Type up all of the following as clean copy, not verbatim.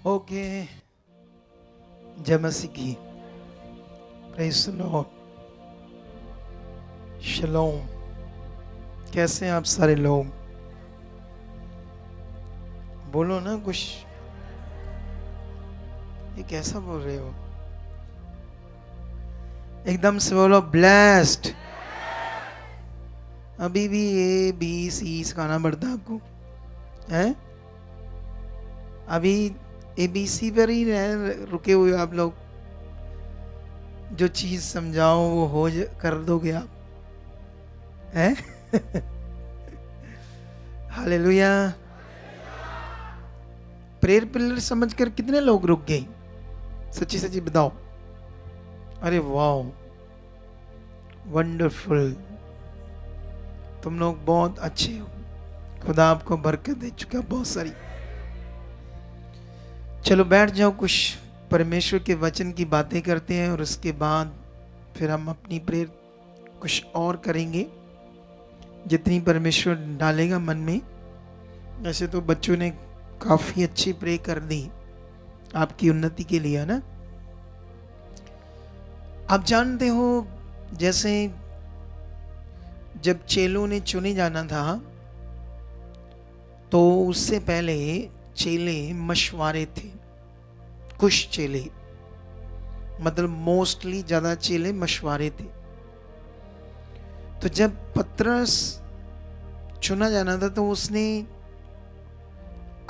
Okay, जय मसीह की। Praise the Lord. शलोम। कैसे हैं आप सारे लोग? बोलो ना कुछ। ये कैसा बोल रहे हो? एकदम से बोलो ब्लेस्ड। अभी भी ए बी सी सिखाना पड़ता है आपको, हैं? अभी ए बी सी पर ही रुके हुए हो आप लोग। जो चीज़ समझाओ वो कर दोगे आप, हैं? हालेलुया। प्रेयर पिलर समझकर कितने लोग रुक गए? सच्ची सच्ची बताओ। अरे वाह, वंडरफुल। तुम लोग बहुत अच्छे हो। खुदा आपको बरकत दे चुका बहुत सारी। चलो बैठ जाओ, कुछ परमेश्वर के वचन की बातें करते हैं और उसके बाद फिर हम अपनी प्रेयर कुछ और करेंगे जितनी परमेश्वर डालेगा मन में। वैसे तो बच्चों ने काफ़ी अच्छी प्रे कर दी आपकी उन्नति के लिए, है ना? आप जानते हो, जैसे जब चेलों ने चुने जाना था तो उससे पहले चेले मशवारे थे। कुछ चेले, मतलब मोस्टली ज़्यादा चेले मशवारे थे। तो जब पतरस चुना जाना था तो उसने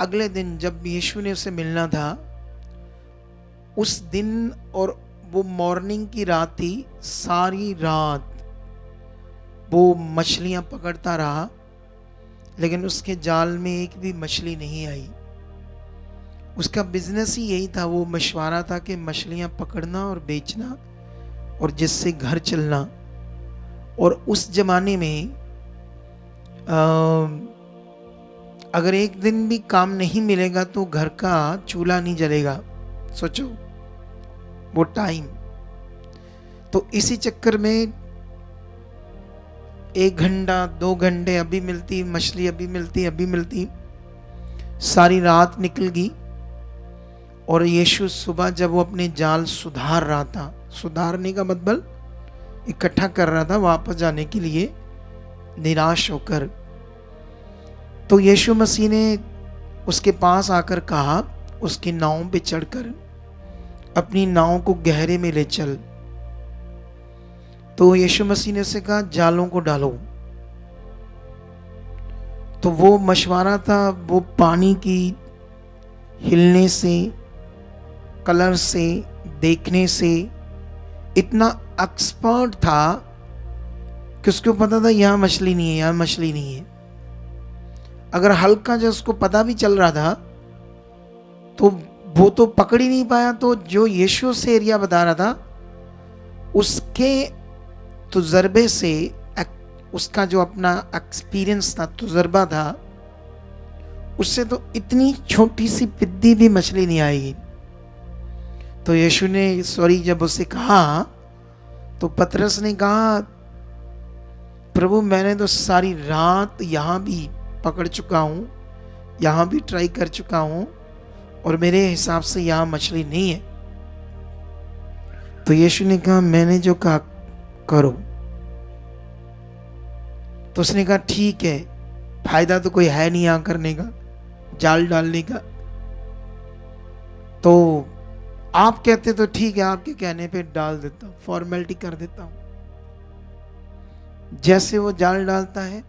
अगले दिन जब यीशु ने उसे मिलना था, उस दिन और वो मॉर्निंग की रात थी, सारी रात वो मछलियां पकड़ता रहा, लेकिन उसके जाल में एक भी मछली नहीं आई। उसका बिजनेस ही यही था, वो मशवरा था कि मछलियां पकड़ना और बेचना और जिससे घर चलना। और उस जमाने में अगर एक दिन भी काम नहीं मिलेगा तो घर का चूल्हा नहीं जलेगा। सोचो वो टाइम। तो इसी चक्कर में 1 घंटा 2 घंटे अभी मिलती मछली, अभी मिलती, सारी रात निकल गई। और यीशु सुबह जब वो अपने जाल सुधार रहा था, सुधारने का मतलब इकट्ठा कर रहा था वापस जाने के लिए, निराश होकर, तो यीशु मसीह ने उसके पास आकर कहा, उसकी नाव पे चढ़कर अपनी नाव को गहरे में ले चल। तो यीशु मसीह ने उसे कहा जालों को डालो। तो वो मशवरा था, वो पानी की हिलने से, कलर से, देखने से इतना एक्सपर्ट था कि उसको पता था यहाँ मछली नहीं है, यहाँ मछली नहीं है। अगर हल्का जो उसको पता भी चल रहा था तो वो तो पकड़ ही नहीं पाया। तो जो यीशु से एरिया बता रहा था, उसके तजुर्बे से, उसका जो अपना एक्सपीरियंस था, तजुर्बा था, उससे तो इतनी छोटी सी पिद्दी भी मछली नहीं आएगी। तो यीशु ने जब उसे कहा तो पतरस ने कहा, प्रभु मैंने तो सारी रात यहाँ भी पकड़ चुका हूँ, यहाँ भी ट्राई कर चुका हूँ और मेरे हिसाब से यहाँ मछली नहीं है। तो यीशु ने कहा मैंने जो कहा करो। तो उसने कहा ठीक है, फायदा तो कोई है नहीं यहाँ करने का, जाल डालने का। तो आप कहते तो ठीक है, आपके कहने पे डाल देता हूँ, फॉर्मेलिटी कर देता हूँ। जैसे वो जाल डालता है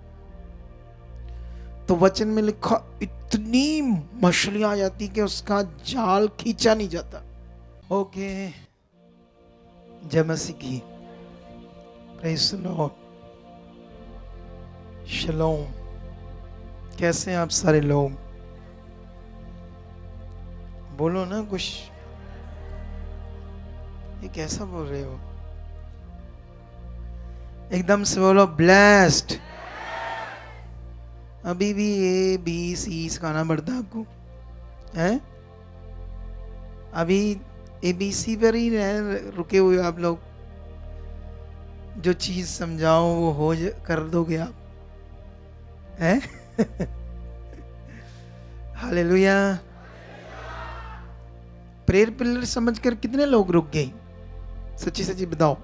तो वचन में लिखा इतनी मछलियां आ जाती कि उसका जाल खींचा नहीं जाता। ओके, जय मसीह की। Praise the Lord. शलोम। कैसे हैं आप सारे लोग? बोलो ना कुछ। ये कैसा बोल रहे हो? एकदम से बोलो ब्लेस्ड। अभी भी ए बी सी सिखाना पड़ता है आपको, हैं? अभी ए बी सी पर ही रुके हुए आप लोग। जो चीज़ समझाओ वो कर दोगे आप, हैं? हालेलुया। प्रेयर पिलर समझकर कितने लोग रुक गए? सच्ची सच्ची बताओ।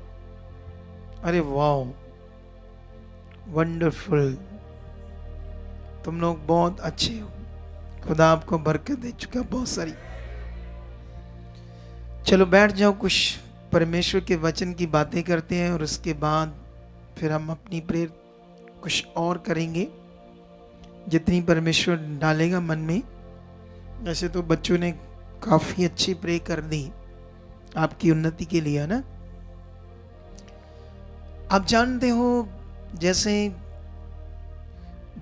अरे वाह, वंडरफुल, तुम लोग बहुत अच्छे हो, खुदा आपको बरकत दे चुका बहुत सारी। चलो बैठ जाओ, कुछ परमेश्वर के वचन की बातें करते हैं और उसके बाद फिर हम अपनी प्रेयर कुछ और करेंगे, जितनी परमेश्वर डालेगा मन में। वैसे तो बच्चों ने काफ़ी अच्छी प्रे कर दी आपकी उन्नति के लिए, है ना। आप जानते हो, जैसे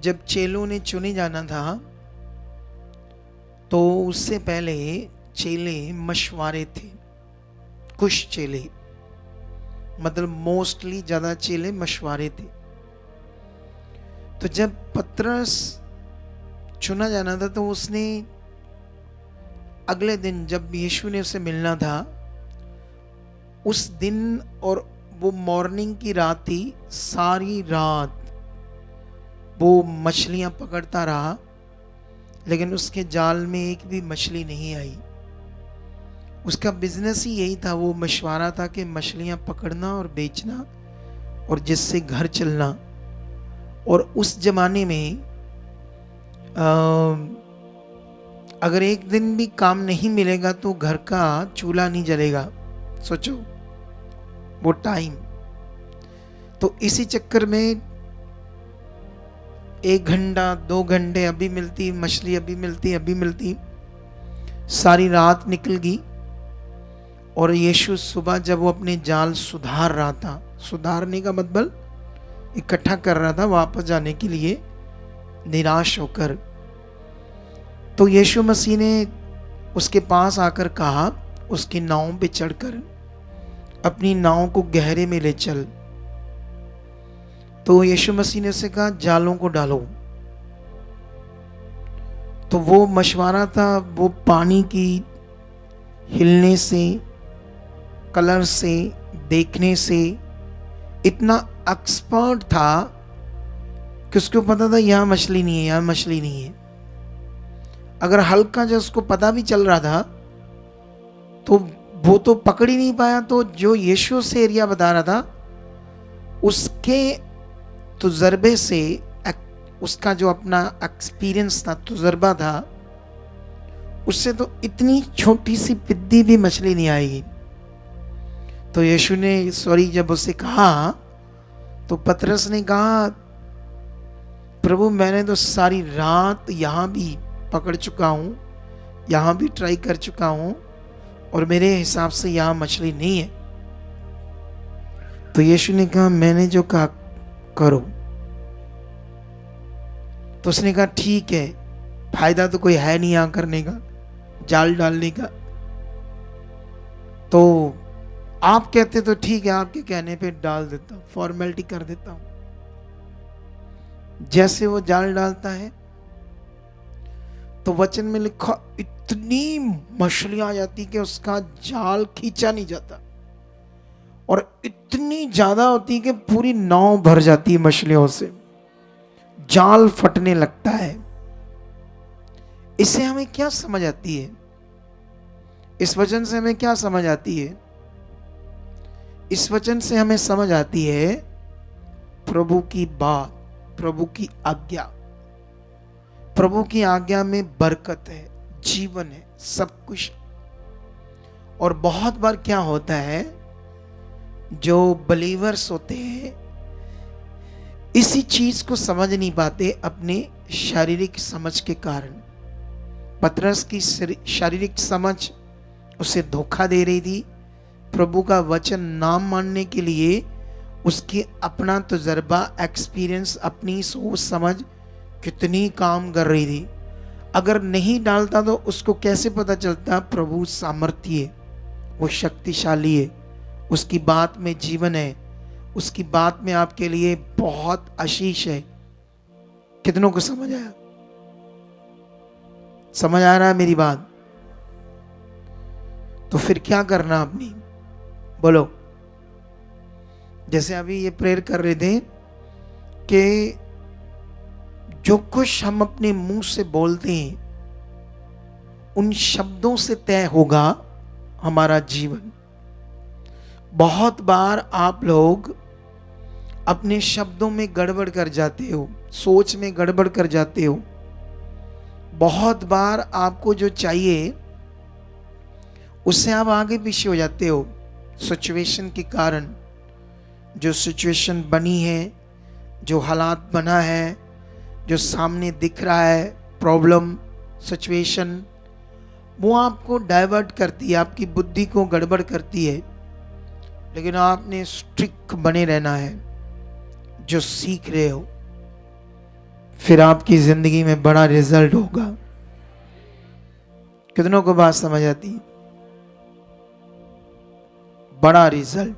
जब चेलों ने चुने जाना था तो उससे पहले चेले मशवारे थे। कुछ चेले, मतलब मोस्टली ज़्यादा चेले मशवारे थे। तो जब पतरस चुना जाना था तो उसने अगले दिन, जब यीशु ने उसे मिलना था, उस दिन और वो मॉर्निंग की रात थी, सारी रात वो मछलियां पकड़ता रहा, लेकिन उसके जाल में एक भी मछली नहीं आई। उसका बिजनेस ही यही था, वो मशवरा था कि मछलियां पकड़ना और बेचना और जिससे घर चलना। और उस जमाने में अगर एक दिन भी काम नहीं मिलेगा तो घर का चूल्हा नहीं जलेगा। सोचो वो टाइम। तो इसी चक्कर में 1 घंटा 2 घंटे अभी मिलती मछली, अभी मिलती, सारी रात निकल गई। और यीशु सुबह जब वो अपने जाल सुधार रहा था, सुधारने का मतलब इकट्ठा कर रहा था वापस जाने के लिए, निराश होकर, तो यीशु मसीह ने उसके पास आकर कहा, उसकी नाव पे चढ़कर अपनी नाव को गहरे में ले चल। तो यीशु मसीह ने उसे कहा, जालों को डालो। तो वो मशवरा था, वो पानी की हिलने से, कलर से, देखने से इतना एक्सपर्ट था कि उसको पता था यहाँ मछली नहीं है, यहाँ मछली नहीं है। अगर हल्का जो उसको पता भी चल रहा था तो वो तो पकड़ ही नहीं पाया। तो जो यीशु से एरिया बता रहा था, उसके तजुर्बे से, उसका जो अपना एक्सपीरियंस था, तजुर्बा था, उससे तो इतनी छोटी सी पिद्दी भी मछली नहीं आएगी। तो यीशु ने जब उसे कहा तो पतरस ने कहा, प्रभु मैंने तो सारी रात यहाँ भी पकड़ चुका हूँ, यहाँ भी ट्राई कर चुका हूँ और मेरे हिसाब से यहाँ मछली नहीं है। तो यीशु ने कहा, मैंने जो कहा करो। तो उसने कहा, ठीक है, फायदा तो कोई है नहीं यहाँ करने का, जाल डालने का। तो आप कहते तो ठीक है, आपके कहने पे डाल देता हूं, फॉर्मेलिटी कर देता हूं। जैसे वो जाल डालता है तो वचन में लिखा, इतनी मछलियां आ जाती कि उसका जाल खींचा नहीं जाता, और इतनी ज्यादा होती कि पूरी नाव भर जाती है मछलियों से, जाल फटने लगता है। इससे हमें क्या समझ आती है? इस वचन से हमें क्या समझ आती है? इस वचन से हमें समझ आती है प्रभु की बात, प्रभु की आज्ञा। प्रभु की आज्ञा में बरकत है, जीवन है, सब कुछ। और बहुत बार क्या होता है, जो बलीवर्स होते हैं इसी चीज को समझ नहीं पाते अपने शारीरिक समझ के कारण। पतरस की शारीरिक समझ उसे धोखा दे रही थी। प्रभु का वचन नाम मानने के लिए उसकी अपना तजुर्बा, एक्सपीरियंस, अपनी सोच समझ कितनी काम कर रही थी। अगर नहीं डालता तो उसको कैसे पता चलता प्रभु सामर्थ्य है, वो शक्तिशाली है, उसकी बात में जीवन है, उसकी बात में आपके लिए बहुत आशीष है। कितनों को समझ आया? समझ आ रहा है मेरी बात? तो फिर क्या करना अपनी, बोलो। जैसे अभी ये प्रेयर कर रहे थे कि जो कुछ हम अपने मुंह से बोलते हैं उन शब्दों से तय होगा हमारा जीवन। बहुत बार आप लोग अपने शब्दों में गड़बड़ कर जाते हो, सोच में गड़बड़ कर जाते हो। बहुत बार आपको जो चाहिए उससे आप आगे पीछे हो जाते हो सिचुएशन के कारण। जो सिचुएशन बनी है, जो हालात बना है, जो सामने दिख रहा है, प्रॉब्लम सिचुएशन, वो आपको डाइवर्ट करती है, आपकी बुद्धि को गड़बड़ करती है। लेकिन आपने स्ट्रिक्ट बने रहना है। जो सीख रहे हो, फिर आपकी जिंदगी में बड़ा रिजल्ट होगा। कितनों को बात समझ आती है? बड़ा रिजल्ट।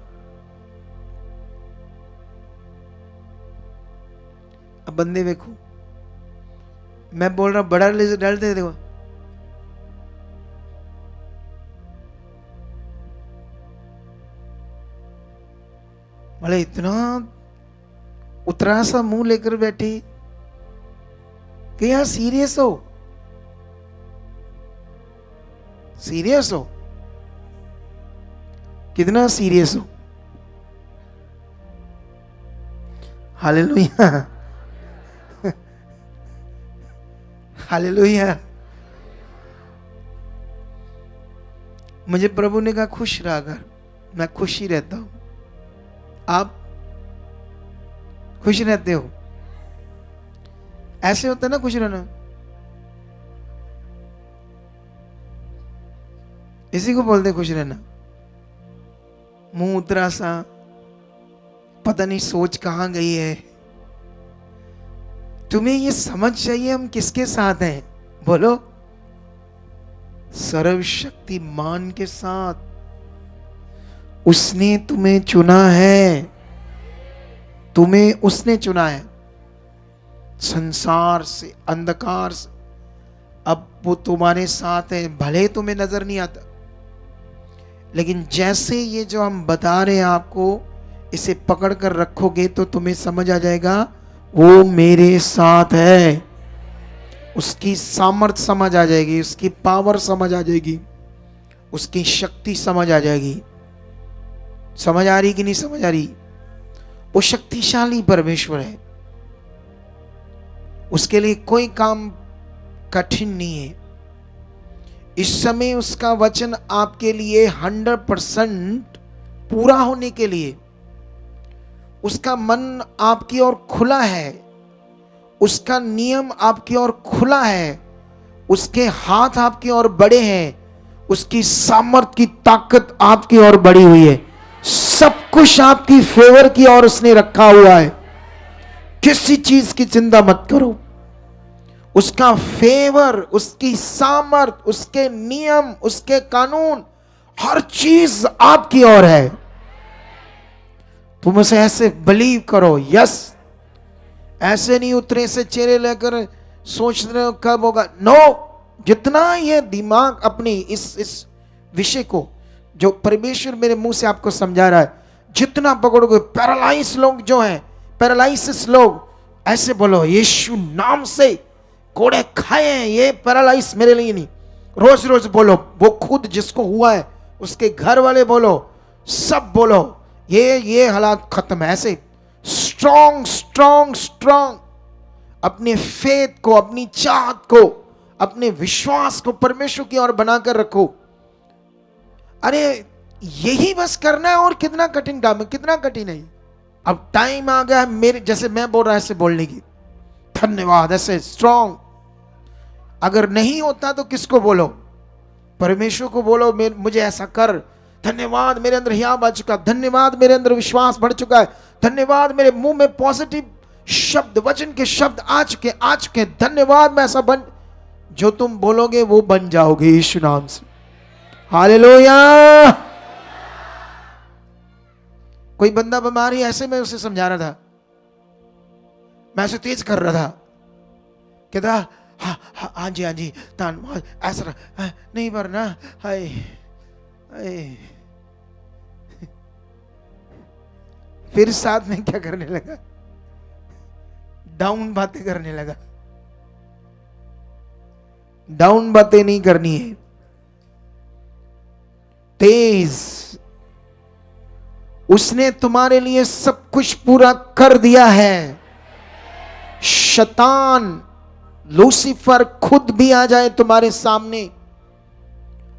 अब बंदे देखो, मैं बोल रहा हूं बड़ा रिजल्ट दे। देखो बोले इतना उतरा सा मुंह लेकर बैठे कि यार सीरियस हो, सीरियस हो, कितना सीरियस हो। Hallelujah, hallelujah. मुझे प्रभु ने कहा खुश रहा कर, मैं खुश ही रहता हूं। आप खुश रहते हो? ऐसे होता है ना खुश रहना। इसी को बोलते खुश रहना। मुंह उतरा सा, पता नहीं सोच कहां गई है। तुम्हें ये समझ चाहिए हम किसके साथ हैं? बोलो, सर्वशक्तिमान के साथ। उसने तुम्हें चुना है, तुम्हें उसने चुना है। संसार से, अंधकार से, अब वो तुम्हारे साथ है। भले तुम्हें नजर नहीं आता, लेकिन जैसे ये जो हम बता रहे हैं आपको, इसे पकड़ कर रखोगे तो तुम्हें समझ आ जाएगा वो मेरे साथ है। उसकी सामर्थ समझ आ जाएगी, उसकी पावर समझ आ जाएगी, उसकी शक्ति समझ आ जाएगी। समझ आ रही कि नहीं समझ आ रही? वो शक्तिशाली परमेश्वर है। उसके लिए कोई काम कठिन नहीं है। इस समय उसका वचन आपके लिए 100% पूरा होने के लिए उसका मन आपकी ओर खुला है, उसका नियम आपकी ओर खुला है, उसके हाथ आपकी ओर बड़े हैं, उसकी सामर्थ की ताकत आपकी ओर बढ़ी हुई है। सब कुछ आपकी फेवर की ओर उसने रखा हुआ है। किसी चीज की चिंता मत करो। उसका फेवर, उसकी सामर्थ, उसके नियम, उसके कानून, हर चीज आपकी ओर है। तुम उसे ऐसे बिलीव करो। यस, ऐसे नहीं उतरे से चेहरे लेकर सोच रहे हो कब होगा। नो, जितना ये दिमाग अपनी इस विषय को जो परमेश्वर मेरे मुंह से आपको समझा रहा है, जितना पकड़ोगे, पैरालाइज लोग जो हैं, पैरालाइसिस लोग, ऐसे बोलो यीशु नाम से कोड़े खाए हैं, ये पैरालाइज मेरे लिए नहीं। रोज रोज बोलो। वो खुद जिसको हुआ है, उसके घर वाले बोलो, सब बोलो, ये हालात खत्म है। ऐसे स्ट्रॉन्ग स्ट्रॉन्ग स्ट्रॉन्ग अपने फेथ को, अपनी चाहत को, अपने विश्वास को परमेश्वर की ओर बनाकर रखो। अरे यही बस करना है। और कितना कठिन काम है, कितना कठिन है। अब टाइम आ गया है मेरे, जैसे मैं बोल रहा ऐसे बोलने की। धन्यवाद, ऐसे स्ट्रॉन्ग। अगर नहीं होता तो किसको बोलो? परमेश्वर को बोलो, मुझे ऐसा कर। धन्यवाद, मेरे अंदर हियाव आ चुका। धन्यवाद, मेरे अंदर विश्वास बढ़ चुका है। धन्यवाद, मेरे मुंह में पॉजिटिव शब्द, वचन के शब्द आ चुके। धन्यवाद, मैं ऐसा बन, जो तुम बोलोगे वो बन जाओगे यीशु नाम से। हालेलुया। कोई बंदा बीमार है, ऐसे मैं उसे समझा रहा था, मैं उसे तेज कर रहा था, कहता हाँ जी धन्यवाद, ऐसा नहीं भरना। हाय हाय। फिर साथ में क्या करने लगा? डाउन बातें करने लगा। डाउन बातें नहीं करनी है। तेज, उसने तुम्हारे लिए सब कुछ पूरा कर दिया है। शैतान लूसीफर खुद भी आ जाए तुम्हारे सामने,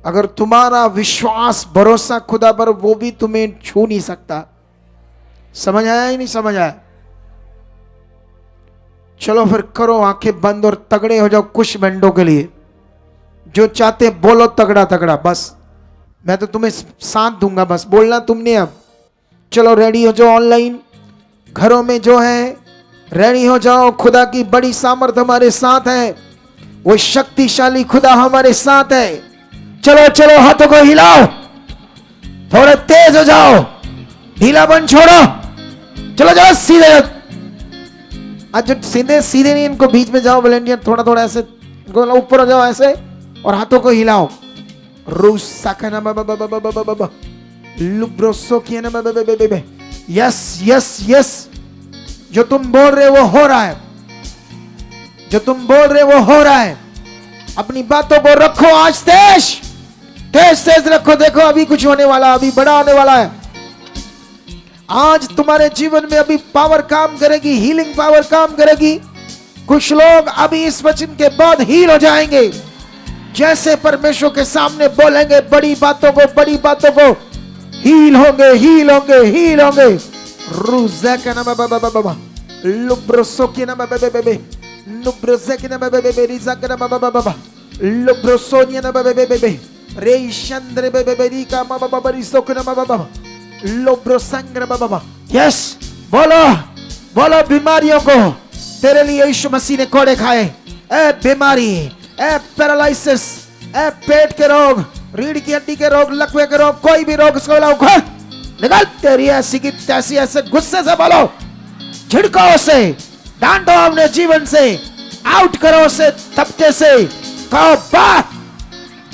अगर तुम्हारा विश्वास भरोसा खुदा पर, वो भी तुम्हें छू नहीं सकता। समझ आया ही नहीं समझ आया? चलो फिर करो आंखें बंद और तगड़े हो जाओ कुछ मिनटों के लिए। जो चाहते बोलो तगड़ा तगड़ा, बस मैं तो तुम्हें साथ दूंगा, बस बोलना तुमने। अब चलो रेडी हो जाओ, ऑनलाइन घरों में जो है रेडी हो जाओ। खुदा की बड़ी सामर्थ हमारे साथ है, वो शक्तिशाली खुदा हमारे साथ है। चलो चलो हाथों को हिलाओ, थोड़े तेज हो जाओ, ढीलापन छोड़ो। चलो जाओ सीधे, आज जो सीधे सीधे नहीं, इनको बीच में जाओ वॉलंटियर, थोड़ा थोड़ा ऐसे ऊपर हो जाओ ऐसे और हाथों को हिलाओ। यस यस यस, जो तुम बोल रहे वो हो रहा है, जो तुम बोल रहे वो हो रहा है। अपनी बातों को रखो, आज तेज तेज तेज रखो। देखो अभी कुछ होने वाला, अभी बड़ा होने वाला है। आज तुम्हारे जीवन में अभी पावर काम करेगी, हीलिंग पावर काम करेगी। कुछ लोग अभी इस वचन के बाद हील हो जाएंगे, जैसे परमेश्वर के सामने बोलेंगे बड़ी बातों को हील होंगे हील होंगे हील होंगे। रूज़े के नाम बाबा लुब्रोसो के नाम बाबा लुब्रोसे के नाम बाबा रिज़ा के नाम बाबा लुब्रोसोनिया नाम बाबा रे चंद्र बाबा रिका बाबा रिसो के नाम बाबा लोब्रो संग्र बाबा। यस, बोलो बोलो बीमारियों को तेरे लिए यीशु मसीह ने कोड़े खाए। ए बीमारी, ए पैरालिसिस, ए पेट के रोग, रीढ़ की हड्डी के रोग, लकवे के रोग, कोई भी रोग उसको लाओ, खोल निकाल। तेरी ऐसी की तैसी, ऐसे गुस्से से बोलो, झिड़को उसे, डांटो अपने जीवन से, आउट करो उसे तबके से, कहो बात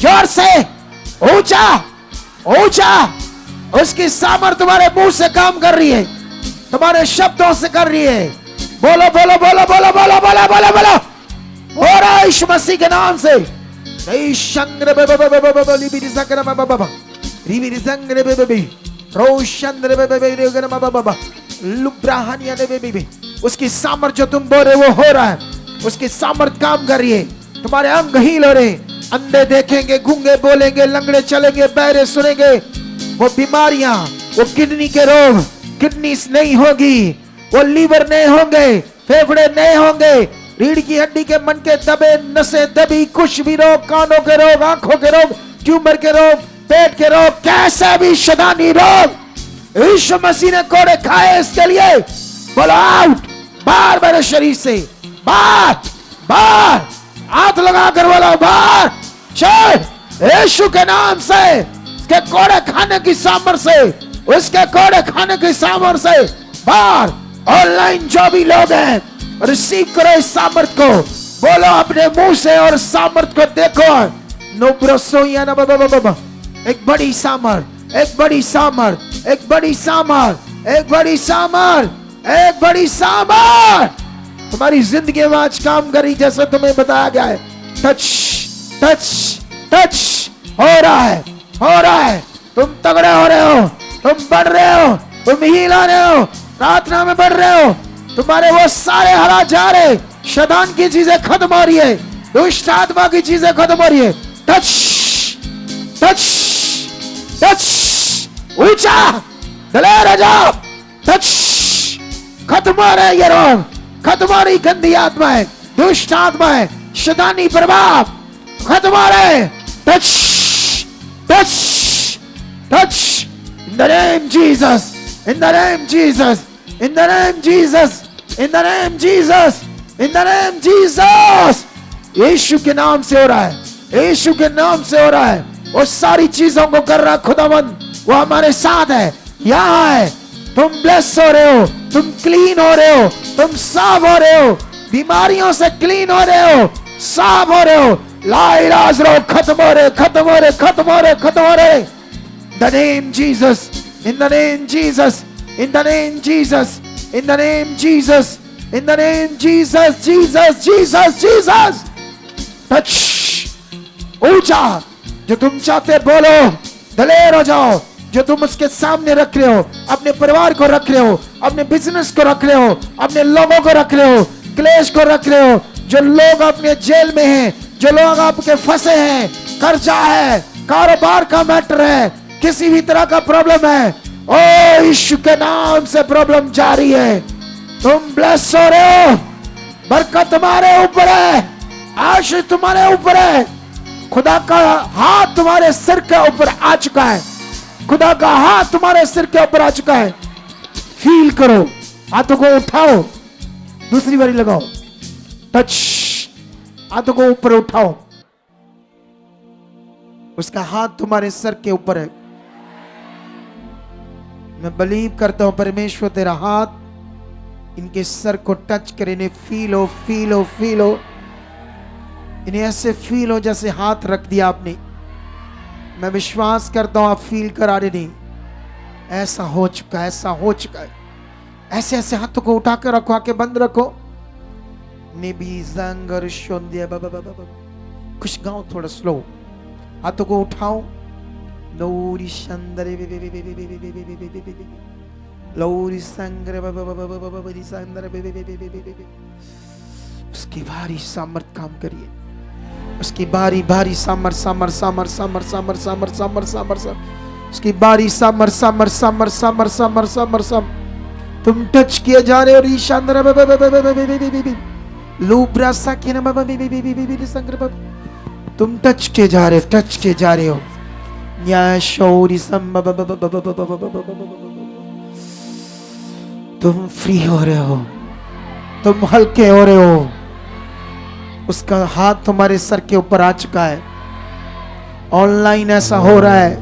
जोर से, ऊंचा ऊंचा। उसकी सामर्थ तुम्हारे मुंह से काम कर रही है, तुम्हारे शब्दों से कर रही है। बोलो बोलो बोलो बोलो बोलो बोलो बोलो बोलो, हो रहा है यीशु मसीह के नाम से। उसकी सामर्थ जो तुम बोल रहे वो हो रहा है, उसकी सामर्थ काम कर रही है। तुम्हारे अंग हील हो रहे, अंधे देखेंगे, गूंगे बोलेंगे, लंगड़े चलेंगे, बहरे सुनेंगे। वो बीमारियां, वो किडनी के रोग, किडनीज नहीं होगी, वो लीवर नहीं होंगे, फेफड़े नहीं होंगे, रीढ़ की हड्डी के मन के दबे, नसें दबी, कुछ भी रोग, कानों के रोग, आंखों के रोग, ट्यूमर के रोग, पेट के रोग, कैसे भी शैतानी रोग यीशु मसीह ने कोड़े खाए। इसके लिए बोलो आउट, बाहर मेरे शरीर से, बाहर बाहर, हाथ लगाकर बोलो बाहर चल यीशु के नाम से। के कोड़े खाने की सामर्थ से, उसके कोड़े खाने की सामर्थ से बाहर। ऑनलाइन जो भी लोग हैं रिसीव करो इस सामर्थ को, बोलो अपने मुंह से और सामर्थ को देखो। नोब्रोसोया ना बाबा बाबा, एक बड़ी सामर्थ, एक बड़ी सामर्थ, एक बड़ी सामर्थ, एक बड़ी सामर्थ, एक बड़ी सामर्थ तुम्हारी जिंदगी में आज काम करी, जैसे तुम्हें बताया गया है। टच टच टच हो रहा है, हो रहा है। तुम तगड़े हो रहे हो, तुम बढ़ रहे हो, तुम हील हो रहे हो, प्रार्थना में बढ़ रहे हो। तुम्हारे वो सारे हालात जा रहे, शैतान की चीजें खत्म हो रही है, दुष्ट आत्मा की चीजें खत्म हो रही है। टच टच टच, ऊंचा दलेर हो जाओ। टच, खत्म हो रहे ये रोग, खत्म हो रही गंदी आत्माएं, दुष्ट आत्माएं, शैतानी प्रभाव खत्म हो रहे। Touch touch touch in the name Jesus, in the name Jesus, in the name Jesus, in the name Jesus, in the name Jesus। यीशु के नाम से हो रहा है, यीशु के नाम से हो रहा है। वो सारी चीजों को कर रहा खुदावंद, वो हमारे साथ है, यहाँ है। तुम ब्लेस हो रहे हो, तुम क्लीन हो रहे हो, तुम साफ हो रहे हो, बीमारियों से क्लीन हो रहे हो, साफ हो रहे हो। लाइलाज रोग खत्म हो रहे, खत्म हो रहे, खत्म हो रहे, खत्म हो रहे। The name Jesus, in the name Jesus, in the name Jesus, in the name Jesus, in the name Jesus, Jesus, Jesus, Jesus। touch, ऊंचा, जो तुम चाहते बोलो, दलेर हो जाओ। जो तुम उसके सामने रख रहे हो, अपने परिवार को रख रहे हो, अपने बिजनेस को रख रहे हो, अपने लोगों को रख रहे हो, क्लेश को रख रहे हो, जो लोग अपने जेल में हैं, जो लोग आपके फंसे हैं, कर्जा है, कारोबार का मैटर है, किसी भी तरह का प्रॉब्लम है, ओ यीशु के नाम से प्रॉब्लम जारी है। तुम ब्लेस हो रहे हो, बरकत तुम्हारे ऊपर है, आशीष तुम्हारे ऊपर है। खुदा का हाथ तुम्हारे सिर के ऊपर आ चुका है, खुदा का हाथ तुम्हारे सिर के ऊपर आ चुका है। फील करो, हाथों को उठाओ, दूसरी बारी लगाओ, टच, हाथों को ऊपर उठाओ। उसका हाथ तुम्हारे सर के ऊपर है। मैं बिलीव करता हूं परमेश्वर तेरा हाथ इनके सर को टच करे। इन्हें फील हो, फील हो, फील हो। इन्हें ऐसे फील हो जैसे हाथ रख दिया आपने। मैं विश्वास करता हूं आप फील करा रहे नहीं। ऐसा हो चुका है, ऐसा हो चुका है। ऐसे ऐसे हाथों को उठा कर रखो, आंखें बंद रखो। नेबी जंगर शोंदिया बाबा बाबा, कुछ गाओ थोड़ा स्लो। हाथों को उठाओ। लौरी संदरे लौरी संगर बाबा बाबा बाबा बड़ी संदर। उसकी भारी सामर्थ काम करिए, उसकी भारी भारी सामर सामर सामर सामर सामर सामर सामर सामर सामर, उसकी भारी सामर सामर सामर सामर सामर सामर सामर। तुम टच किए जा रहे हो। रीशांदर लूब्रा साकिन बाबा संगर बाबा, तुम टच किए जा रहे हो, टच किए जा रहे हो। या शौरी सम तुम फ्री हो रहे हो, तुम हल्के हो रहे हो। उसका हाथ तुम्हारे सर के ऊपर आ चुका है। ऑनलाइन ऐसा हो रहा है।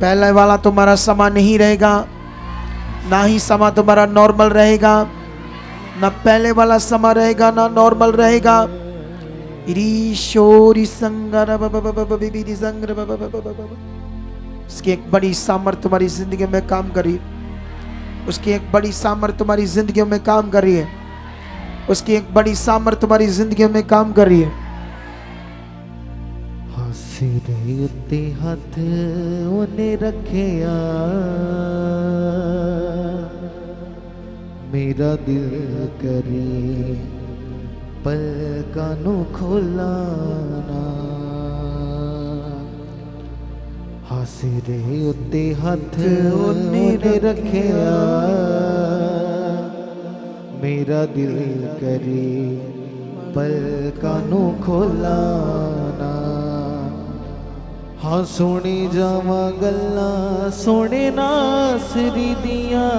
पहले वाला तुम्हारा समा नहीं रहेगा, ना ही समा तुम्हारा नॉर्मल रहेगा, ना पहले वाला समा रहेगा ना नॉर्मल रहेगा। उसकी एक बड़ी सामर्थ तुम्हारी जिंदगी में काम कर रही है। उसकी एक बड़ी सामर्थ तुम्हारी जिंदगी में काम कर रही है। उसकी एक बड़ी सामर्थ तुम्हारी जिंदगी में काम कर रही है। सिरे उत्ते हथ उन्हें रखे आ, मेरा दिल करे पलकां नू खोलाना। सिरे उत्ते हथ उन्हें रखे आ, मेरा दिल करे पलकां नू खोलाना। हाँ सुनी जावा गल्लां सोने नासरी दियां,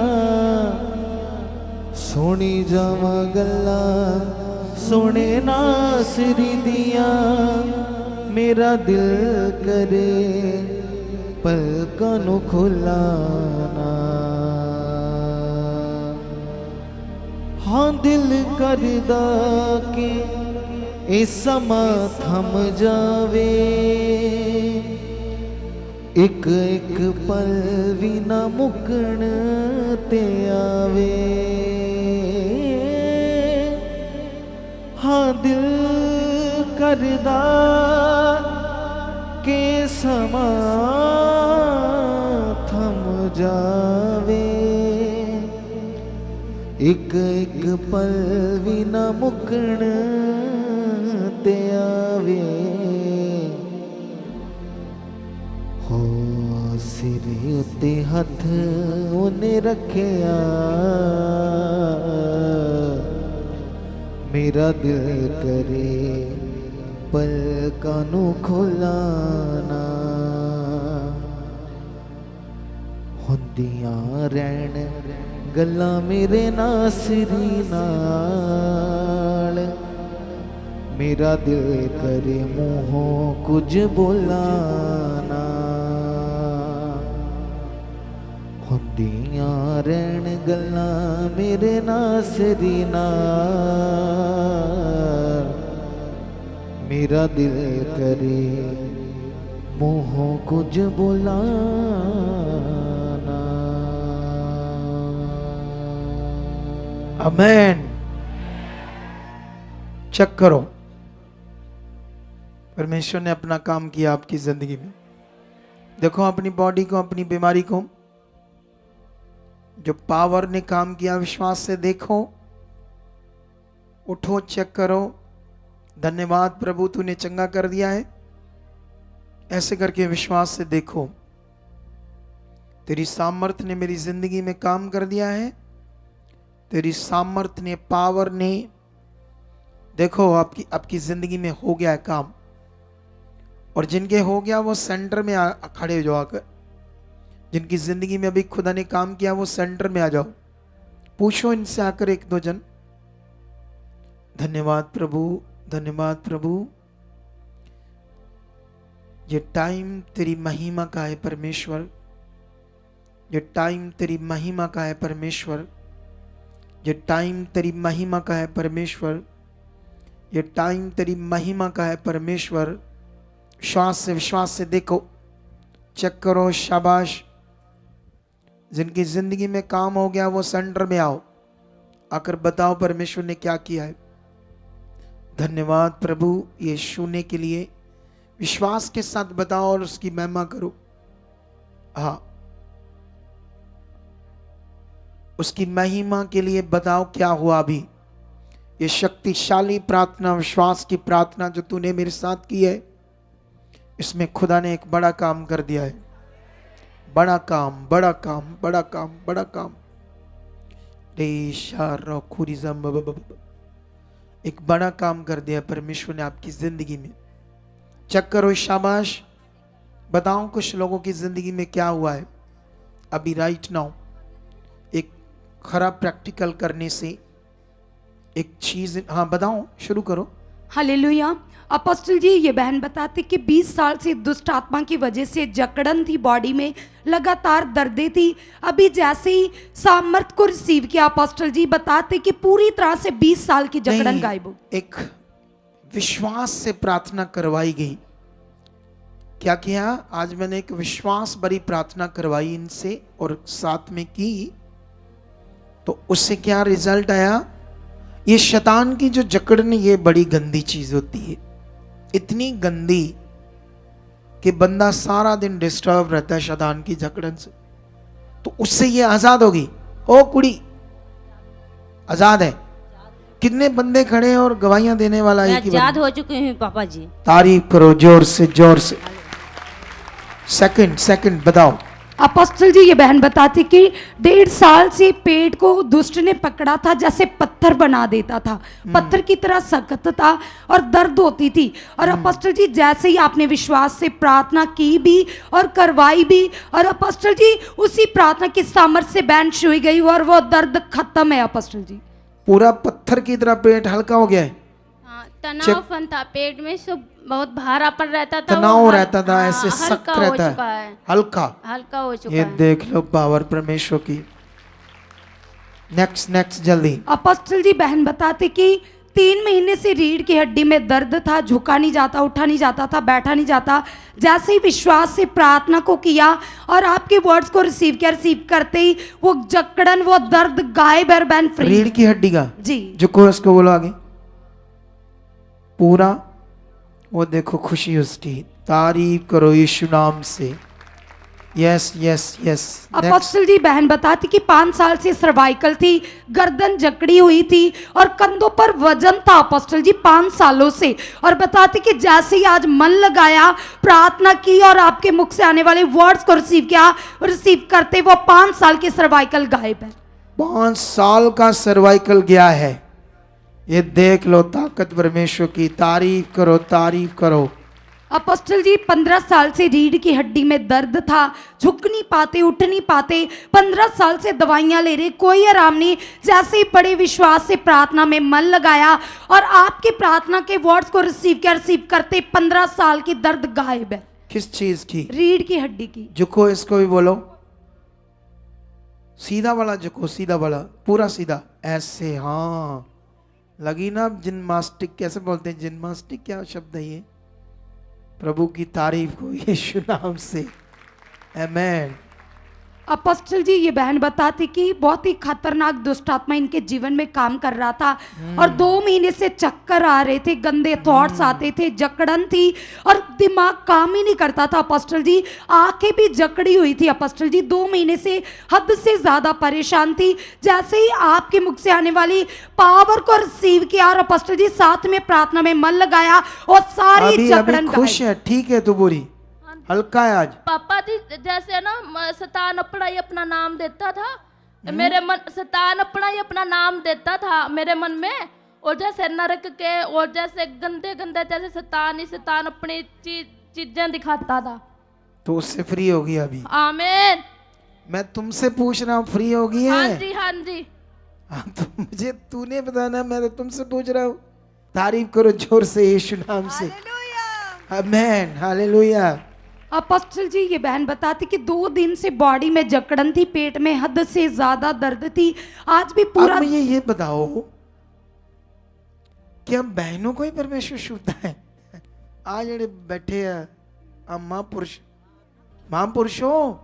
सुनी जावा गल्लां सोने नासरी दियां। मेरा दिल करे पलकां नू खोलाना। हाँ दिल करदा के ए समा थम जावे, एक एक पल भी ना मुकण ते आवे। हाँ दिल करदा के समा थम जावे, एक एक पल भी ना मुकण ते आवे। हो सिरे उत्ते हथ उन्हें रखे आ, मेरा दिल करे पलकां नू खोलाना। हुंदियां रहन गल्लां मेरे नासरी नाल, मेरा दिल करे मूहों कुछ बोलाना। हुंदियां रहन गल्लां मेरे नासरी नाल, मेरा दिल करे मूहों कुछ बोलाना। आमेन। चेक करो, परमेश्वर ने अपना काम किया आपकी जिंदगी में। देखो अपनी बॉडी को, अपनी बीमारी को, जो पावर ने काम किया विश्वास से देखो, उठो, चेक करो। धन्यवाद प्रभु, तूने चंगा कर दिया है। ऐसे करके विश्वास से देखो, तेरी सामर्थ्य ने मेरी जिंदगी में काम कर दिया है। तेरी सामर्थ्य ने, पावर ने, देखो आपकी जिंदगी में हो गया है काम। और जिनके हो गया वो सेंटर में खड़े हो जाओ आकर। जिनकी जिंदगी में अभी खुदा ने काम किया वो सेंटर में आ जाओ। पूछो इनसे आकर, एक दो जन। धन्यवाद प्रभु, धन्यवाद प्रभु। ये टाइम तेरी महिमा का है परमेश्वर। ये टाइम तेरी महिमा का है परमेश्वर। ये टाइम तेरी महिमा का है परमेश्वर। ये टाइम तेरी महिमा का है परमेश्वर। विश्वास से देखो, चेक करो। शाबाश। जिनकी जिंदगी में काम हो गया वो सेंटर में आओ, आकर बताओ परमेश्वर ने क्या किया है। धन्यवाद प्रभु ये सुनने के लिए। विश्वास के साथ बताओ और उसकी महिमा करो। हाँ, उसकी महिमा के लिए बताओ क्या हुआ अभी। ये शक्तिशाली प्रार्थना, विश्वास की प्रार्थना जो तूने मेरे साथ की है, इसमें खुदा ने एक बड़ा काम कर दिया है। बड़ा काम, बड़ा काम, बड़ा काम, बड़ा काम। एक बड़ा काम कर दिया परमेश्वर ने आपकी जिंदगी में। चेक करो। शाबाश। बताओ कुछ लोगों की जिंदगी में क्या हुआ है अभी राइट नाउ। एक खराब प्रैक्टिकल करने से एक चीज। हाँ बताओ, शुरू करो। हालेलुया। अपोस्टल जी, ये बहन बताते कि 20 साल से दुष्ट आत्मा की वजह से जकड़न थी बॉडी में, लगातार दर्दें थी। अभी जैसे ही सामर्थ को रिसीव किया, अपोस्टल जी बताते कि पूरी तरह से 20 साल की जकड़न गायब हो। एक विश्वास से प्रार्थना करवाई गई। क्या किया? आज मैंने एक विश्वास भरी प्रार्थना करवाई इनसे और साथ में की, तो उससे क्या रिजल्ट आया? ये शैतान की जो जकड़न, ये बड़ी गंदी चीज होती है। इतनी गंदी कि बंदा सारा दिन डिस्टर्ब रहता है शैतान की जकड़न से। तो उससे ये आजाद होगी। ओ कुड़ी, आजाद है। कितने बंदे खड़े हैं और गवाहियां देने वाला है कि आजाद हो चुके हैं पापा जी। तारीफ करो जोर से, जोर से। सेकंड बताओ। अपोस्टल जी, ये बहन बताती कि 1.5 साल से पेट को दुष्ट ने पकड़ा था, जैसे पत्थर बना देता था, पत्थर की तरह सख्त था और दर्द होती थी। और अपोस्टल जी जैसे ही आपने विश्वास से प्रार्थना की भी और करवाई भी, और अपोस्टल जी उसी प्रार्थना की सामर्थ्य से बहन छुई गई और वो दर्द खत्म है। अपोस्टल जी पूरा पत्थर की तरह पेट हल्का हो गया है। हाँ, तनावपन था पेट में, सब बहुत भारापन रहता था, तनाव रहता था, ऐसे हल्का सख्त हो रहता चुका है, है, हल्का हो चुका ये है। देख लो पावर परमेश्वर की। नेक्स्ट जल्दी। अपोस्टल जी बहन बताते कि 3 महीने से रीढ़ की हड्डी में दर्द था, झुका नहीं जाता, उठा नहीं जाता था, बैठा नहीं जाता। जैसे ही विश्वास से प्रार्थना को किया और आपके वर्ड्स को रिसीव किया, रिसीव करते ही वो जकड़न, वो दर्द गायब है। बहन फ्री। रीढ़ की हड्डी का जी, जो इसको बोलो आगे पूरा। वो देखो खुशी उसकी। तारीफ करो यीशु नाम से। Yes yes yes. अपोस्टल जी बहन बताती कि 5 साल से सर्वाइकल थी, गर्दन जकड़ी हुई थी और कंधों पर वजन था अपोस्टल जी 5 सालों से। और बताती कि जैसे ही आज मन लगाया, प्रार्थना की और आपके मुख से आने वाले वर्ड्स को रिसीव किया, रिसीव करते वो 5 साल की सर्वाइकल गायब है। 5 साल का सर्वाइकल गया है। ये देख लो ताकत परमेश्वर की। तारीफ करो, तारीफ करो। अपोस्टल जी 15 साल से रीढ़ की हड्डी में दर्द था, झुक नहीं पाते, उठ नहीं पाते, 15 साल से दवाइयां ले रहे, कोई आराम नहीं। जैसे ही बड़े विश्वास से प्रार्थना में मन लगाया और आपकी प्रार्थना के वर्ड्स को रिसीव करते 15 साल की दर्द गायब है। किस चीज की? रीढ़ की हड्डी की। झुको, इसको भी बोलो। सीधा वाला झुको, सीधा वाला, पूरा सीधा ऐसे। हाँ लगी ना जिम्नास्टिक। कैसे बोलते हैं जिम्नास्टिक? क्या शब्द है ये? प्रभु की तारीफ हो यीशु नाम से। आमेन। अपोस्टल जी, ये बहन बताती कि बहुत ही खतरनाक दुष्ट आत्मा इनके जीवन में काम कर रहा था और 2 महीने से चक्कर आ रहे थे, गंदे थॉट्स आते थे, जकड़न थी और दिमाग काम ही नहीं करता था। अपोस्टल जी, आंखें भी जकड़ी हुई थी। अपोस्टल जी 2 महीने से हद से ज्यादा परेशान थी। जैसे ही आपके मुख से आने वाली पावर को रिसीव किया और अपोस्टल जी साथ में प्रार्थना में मन लगाया और सारी अभी जकड़न खुश है, ठीक है, तू बोली हल्का है आज। पापा जी जैसे ना शैतान अपना ही अपना नाम देता था मेरे मन, शैतान अपना ही अपना नाम देता था मेरे मन में, और जैसे नरक के और जैसे गंदे गंदे जैसे शैतान अपनी चीजें दिखाता था। तो उससे फ्री होगी अभी। आमीन। मैं तुमसे पूछ रहा हूँ, फ्री होगी है? हाँ जी, हाँ जी। हाँ, तो मुझे तूने बताना, मैं तो तुमसे पूछ रहा हूँ। तारीफ करो जोर से यीशु नाम से। आमीन, हालेलुया। अपोस्टल जी, ये बहन बताती कि 2 दिन से बॉडी में जकड़न थी, पेट में हद से ज्यादा दर्द थी। आज भी पूरा। अब मुझे ये बताओ, क्या बहनों को ही परमेश्वर छूता है? आज जेडे बैठे हैं महापुरुषों,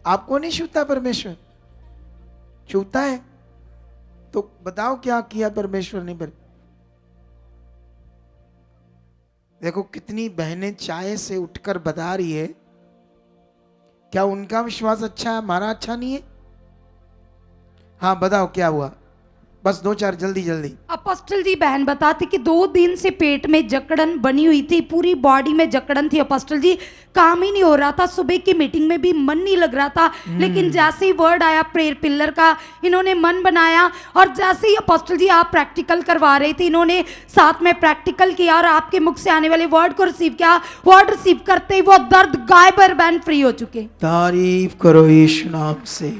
आपको नहीं छूता परमेश्वर? छूता है तो बताओ क्या किया परमेश्वर ने? पर देखो कितनी बहनें चाय से उठकर बता रही है। क्या उनका विश्वास अच्छा है, हमारा अच्छा नहीं है? हाँ बताओ क्या हुआ, बस 2-4 जल्दी जल्दी। अपोस्टल जी, बहन बताती कि 2 दिन से पेट में जकड़न बनी हुई थी, पूरी बॉडी में जकड़न थी। अपोस्टल जी, काम ही नहीं हो रहा था, सुबह की मीटिंग में भी मन नहीं लग रहा था। लेकिन जैसे ही वर्ड आया प्रेयर पिलर का, इन्होंने मन बनाया और जैसे ही अपोस्टल जी आप प्रैक्टिकल करवा रहे थे, इन्होंने साथ में प्रैक्टिकल किया और आपके मुख से आने वाले वर्ड को रिसीव किया। वर्ड रिसीव करते ही वो दर्द गायब और बहन फ्री हो चुके। तारीफ करो यीशु नाम से।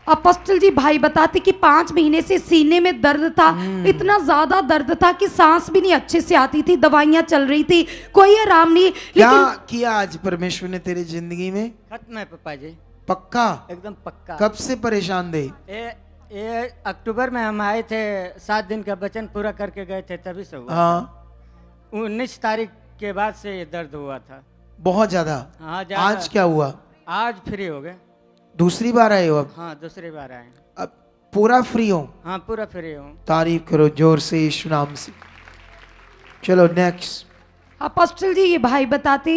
अपोस्टल जी, भाई बताते कि 5 महीने से सीने में दर्द था, इतना ज्यादा दर्द था कि सांस भी नहीं अच्छे से आती थी, दवाइयां चल रही थी, कोई आराम नहीं। क्या लेकिन किया आज परमेश्वर ने तेरी जिंदगी में? खत्म है पापा जी, पक्का? एकदम पक्का। कब से परेशान थे? ये अक्टूबर में हम आए थे, 7 दिन का वचन पूरा करके गए थे, तभी से हुआ। हाँ, 19 तारीख के बाद से ये दर्द हुआ था बहुत ज्यादा। हाँ, ज्यादा। आज क्या हुआ? आज फ्री हो गए। दूसरी बार आए हो अब? हाँ, दूसरी बार आए। अब पूरा फ्री हो? हाँ, पूरा फ्री हूँ। तारीफ करो जोर से यीशु नाम से। चलो नेक्स्ट। अपोस्टल जी, ये भाई बताते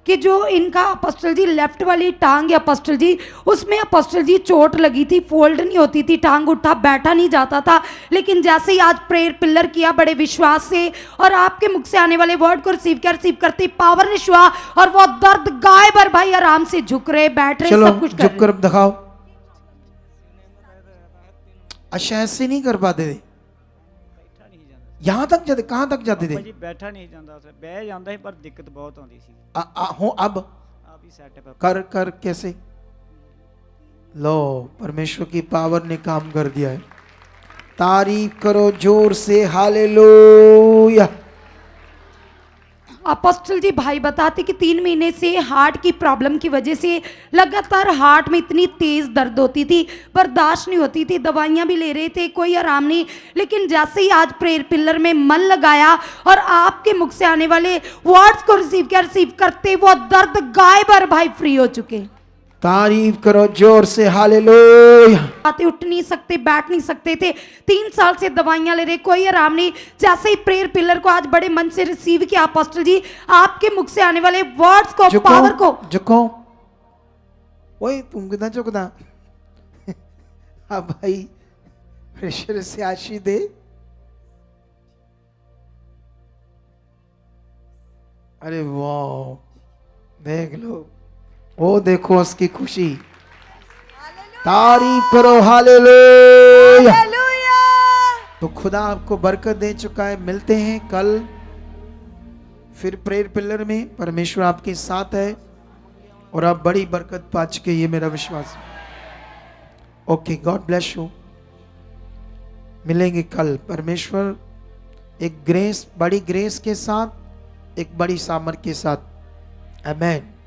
कि जो इनका अपोस्टल जी लेफ्ट वाली टांग या अपोस्टल जी, उसमें अपोस्टल जी चोट लगी थी, फोल्ड नहीं होती थी, टांग उठा बैठा नहीं जाता था। लेकिन जैसे ही आज प्रेयर पिलर किया बड़े विश्वास से और आपके मुख से आने वाले वर्ड को रिसीव करते पावर ने छुआ और वो दर्द गायब और भाई आराम से झुक रहे, बैठ रहे, सब कुछ कर झुक कर दिखाओ। अच्छा ऐसे नहीं कर पाते थे? यहाँ तक जाते? कहाँ तक जाते थे? ਜੀ ਬੈਠਾ ਨਹੀਂ ਜਾਂਦਾ ਸੀ, ਬਹਿ ਜਾਂਦਾ ਸੀ ਪਰ ਦਿੱਕਤ ਬਹੁਤ ਆਉਂਦੀ ਸੀ। हो अब ਆ ਵੀ ਸੈਟ ਹੈ। कर कर कैसे? लो, परमेश्वर की पावर ने काम कर दिया है। तारीफ करो जोर से, हालेलुया। अपोस्टल जी, भाई बताते कि 3 महीने से हार्ट की प्रॉब्लम की वजह से लगातार हार्ट में इतनी तेज दर्द होती थी, बर्दाश्त नहीं होती थी, दवाइयां भी ले रहे थे, कोई आराम नहीं। लेकिन जैसे ही आज प्रेयर पिलर में मन लगाया और आपके मुख से आने वाले वर्ड्स को रिसीव करते वो दर्द गायब और भाई फ्री हो चुके। तारीफ करो जोर से, हालेलुया। आते उठ नहीं सकते, बैठ नहीं सकते थे, 3 साल से दवाइयां ले रहे, कोई आराम नहीं। जैसे ही प्रेयर पिलर को आज बड़े मन से रिसीव किया अपोस्टल जी, आपके मुख से आने वाले वर्ड्स को, पावर को। झुको, ओए तुम कितना झुकदा? अब भाई प्रेशर से आशी दे। अरे वाह, देख लो, वो देखो उसकी खुशी। तारीफ करो, हालेलुया। तो खुदा आपको बरकत दे चुका है। मिलते हैं कल फिर प्रेयर पिलर में। परमेश्वर आपके साथ है और आप बड़ी बरकत पा चुके, ये मेरा विश्वास है। Okay, God bless you. मिलेंगे कल। परमेश्वर एक ग्रेस, बड़ी ग्रेस के साथ, एक बड़ी सामर्थ के साथ। आमेन।